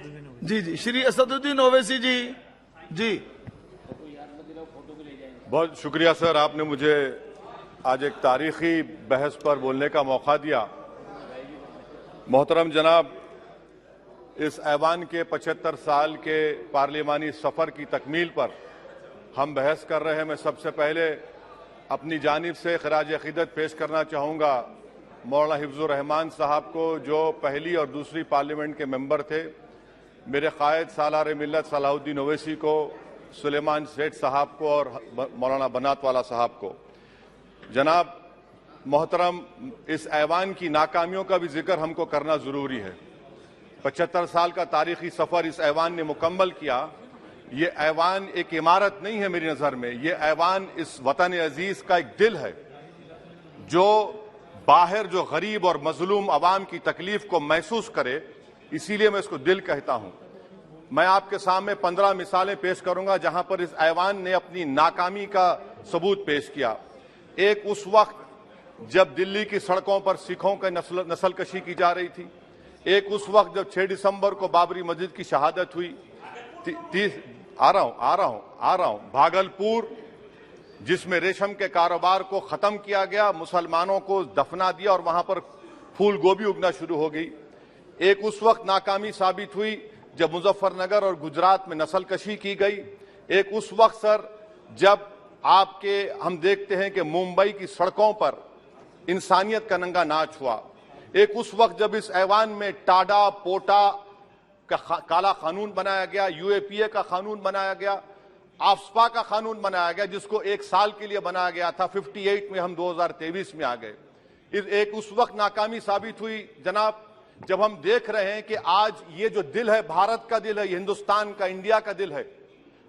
जी जी, श्री असदुद्दीन ओवैसी जी। जी बहुत शुक्रिया सर, आपने मुझे आज एक तारीखी बहस पर बोलने का मौका दिया। मोहतरम जनाब, इस ऐवान के 75 साल के पार्लिमानी सफर की तकमील पर हम बहस कर रहे हैं। मैं सबसे पहले अपनी जानिब से खराज अकीदत पेश करना चाहूँगा मौलाना हिफ्जुर रहमान साहब को, जो पहली और दूसरी पार्लियामेंट के मेंबर थे, मेरे कायद सालार मिल्लत सलाहुद्दीन ओवैसी को, सुलेमान सेठ साहब को और मौलाना बनात वाला साहब को। जनाब मोहतरम, इस ऐवान की नाकामियों का भी जिक्र हमको करना जरूरी है। 75 साल का तारीखी सफर इस ऐवान ने मुकम्मल किया। ये ऐवान एक इमारत नहीं है मेरी नजर में, ये ऐवान इस वतन अजीज का एक दिल है, जो बाहर जो गरीब और मजलूम अवाम की तकलीफ को महसूस करे, इसीलिए मैं इसको दिल कहता हूं। मैं आपके सामने 15 मिसालें पेश करूंगा जहां पर इस ऐवान ने अपनी नाकामी का सबूत पेश किया। एक उस वक्त जब दिल्ली की सड़कों पर सिखों की नस्लकशी की जा रही थी। एक उस वक्त जब 6 दिसंबर को बाबरी मस्जिद की शहादत हुई। आ रहा हूं भागलपुर, जिसमें रेशम के कारोबार को खत्म किया गया, मुसलमानों को दफना दिया और वहां पर फूल गोभी उगना शुरू हो गई। एक उस वक्त नाकामी साबित हुई जब मुजफ्फरनगर और गुजरात में नस्लकशी की गई। एक उस वक्त सर जब हम देखते हैं कि मुंबई की सड़कों पर इंसानियत का नंगा नाच हुआ। एक उस वक्त जब इस ऐवान में टाडा पोटा का काला कानून बनाया गया, यूएपीए का कानून बनाया गया, आफ्सपा का कानून बनाया गया, जिसको 1 साल के लिए बनाया गया था। 58 में हम 2023 में आ गए। एक उस वक्त नाकामी साबित हुई जनाब, जब हम देख रहे हैं कि आज ये जो दिल है, भारत का दिल है, हिंदुस्तान का, इंडिया का दिल है,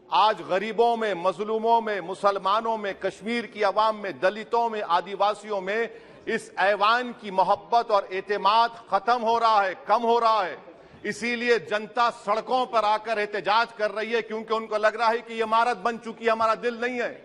आज गरीबों में, मजलूमों में, मुसलमानों में, कश्मीर की आवाम में, दलितों में, आदिवासियों में इस ऐवान की मोहब्बत और एतमाद खत्म हो रहा है, कम हो रहा है। इसीलिए जनता सड़कों पर आकर एहतजाज कर रही है, क्योंकि उनको लग रहा है कि ये इमारत बन चुकी है, हमारा दिल नहीं है।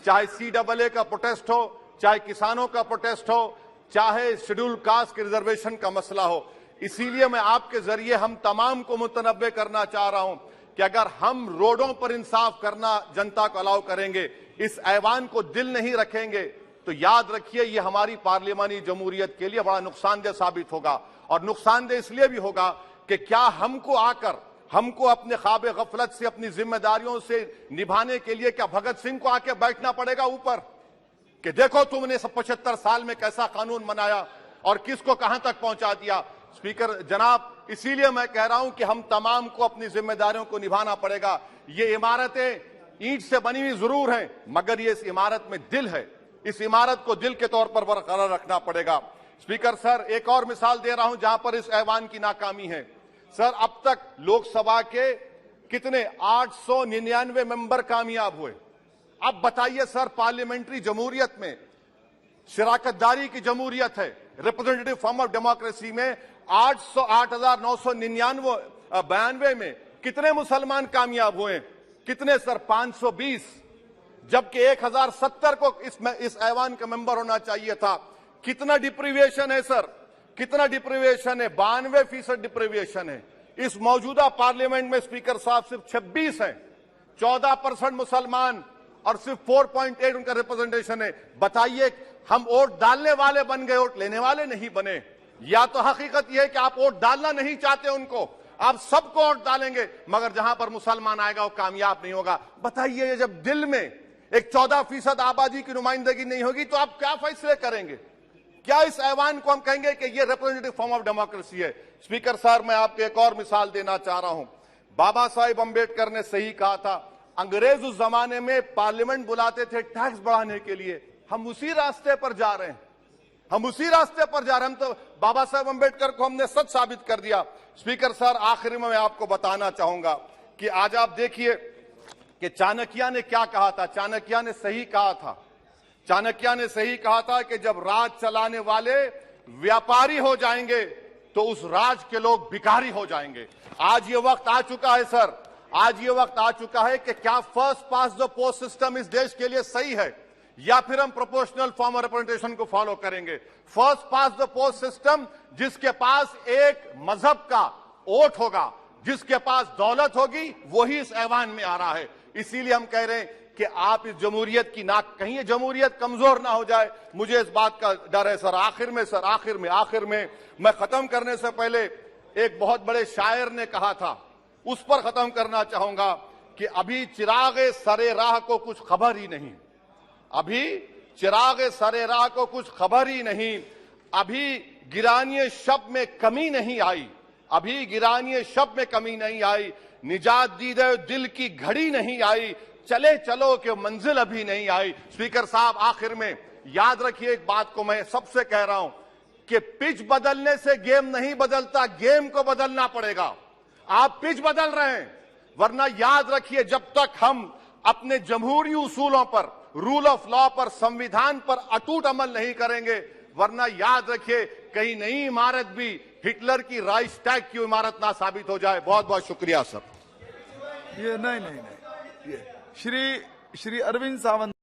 चाहे CAA का प्रोटेस्ट हो, चाहे किसानों का प्रोटेस्ट हो, चाहे शेड्यूल कास्ट के रिजर्वेशन का मसला हो। इसीलिए मैं आपके जरिए हम तमाम को मुतनब्बे करना चाह रहा हूं कि अगर हम रोडों पर इंसाफ करना जनता को अलाउ करेंगे, इस ऐवान को दिल नहीं रखेंगे, तो याद रखिए ये हमारी पार्लियामानी जमहूरियत के लिए बड़ा नुकसानदेह साबित होगा। और नुकसानदेह इसलिए भी होगा कि क्या हमको अपने ख्वाब गफलत से, अपनी जिम्मेदारियों से निभाने के लिए क्या भगत सिंह को आके बैठना पड़ेगा ऊपर कि देखो तुमने 75 साल में कैसा कानून बनाया और किसको कहां तक पहुंचा दिया। स्पीकर जनाब, इसीलिए मैं कह रहा हूं कि हम तमाम को अपनी जिम्मेदारियों को निभाना पड़ेगा। ये इमारतें ईंट से बनी हुई जरूर हैं, मगर ये इस इमारत में दिल है। इस इमारत को दिल के तौर पर बरकरार रखना पड़ेगा। स्पीकर सर, एक और मिसाल दे रहा हूं जहां पर इस ऐवान की नाकामी है। सर, अब तक लोकसभा के कितने 899 मेंबर कामयाब हुए। अब बताइए सर, पार्लियामेंट्री जमहूरियत में शराकतदारी की जमहूरियत है, रिप्रेजेंटेटिव फॉर्म ऑफ डेमोक्रेसी में 8,992 में कितने मुसलमान कामयाब हुए? कितने सर? 520, जबकि 1070 को इस ऐवान का मेंबर होना चाहिए था। कितना डिप्रीविएशन है सर? कितना डिप्रीविएशन है? 92% डिप्रीविएशन है। इस मौजूदा पार्लियामेंट में स्पीकर साहब सिर्फ 26 हैं, 14% मुसलमान और सिर्फ 4.8 उनका रिप्रेजेंटेशन है। बताइए, हम वोट डालने वाले बन गए, वोट लेने वाले नहीं बने। या तो हकीकत यह है कि आप वोट डालना नहीं चाहते उनको, आप सबको वोट डालेंगे, मगर जहां पर मुसलमान आएगा वो कामयाब नहीं होगा। बताइए, जब दिल में एक 14% आबादी की नुमाइंदगी नहीं होगी तो आप क्या फैसले करेंगे? क्या इस ऐवान को हम कहेंगे कि ये रिप्रेजेंटेटिव फॉर्म ऑफ डेमोक्रेसी है? स्पीकर साहब, मैं आपको एक और मिसाल देना चाह रहा हूं। बाबा साहिब अंबेडकर ने सही कहा था, अंग्रेज उस जमाने में पार्लियामेंट बुलाते थे टैक्स बढ़ाने के लिए। हम उसी रास्ते पर जा रहे हैं, हम उसी रास्ते पर जा रहे हैं। हम तो बाबा साहब अंबेडकर को हमने सच साबित कर दिया। स्पीकर सर, आखिर में मैं आपको बताना चाहूंगा कि आज आप देखिए कि चाणक्य ने क्या कहा था। चाणक्य ने सही कहा था। चाणक्य ने सही कहा था कि जब राज चलाने वाले व्यापारी हो जाएंगे तो उस राज के लोग भिखारी हो जाएंगे। आज ये वक्त आ चुका है सर, आज ये वक्त आ चुका है कि क्या first pass the post system इस देश के लिए सही है या फिर हम प्रोपोर्शनल फॉर्म ऑफ रिप्रेजेंटेशन को फॉलो करेंगे। First pass the post system, जिसके पास एक मजहब का वोट होगा, जिसके पास दौलत होगी वही इस ऐवान में आ रहा है। इसीलिए हम कह रहे हैं कि आप इस जमहूरियत की नाक, कहीं ये जमहूरियत कमजोर ना हो जाए, मुझे इस बात का डर है सर। आखिर में मैं खत्म करने से पहले एक बहुत बड़े शायर ने कहा था, उस पर खत्म करना चाहूंगा कि अभी चिरागे सरे राह को कुछ खबर ही नहीं, अभी चिरागे सरे राह को कुछ खबर ही नहीं, अभी गिरानिए शब में कमी नहीं आई, अभी गिरानिए शब में कमी नहीं आई, निजात दीदे दिल की घड़ी नहीं आई, चले चलो कि मंजिल अभी नहीं आई। स्पीकर साहब, आखिर में याद रखिए एक बात को मैं सबसे कह रहा हूं कि पिच बदलने से गेम नहीं बदलता, गेम को बदलना पड़ेगा। आप पिच बदल रहे हैं, वरना याद रखिए जब तक हम अपने जमहूरी उसूलों पर, रूल ऑफ लॉ पर, संविधान पर अटूट अमल नहीं करेंगे, वरना याद रखिए कहीं नई इमारत भी हिटलर की राइक्सटैग की इमारत ना साबित हो जाए। बहुत बहुत शुक्रिया सर। ये नहीं, ये श्री अरविंद सावंत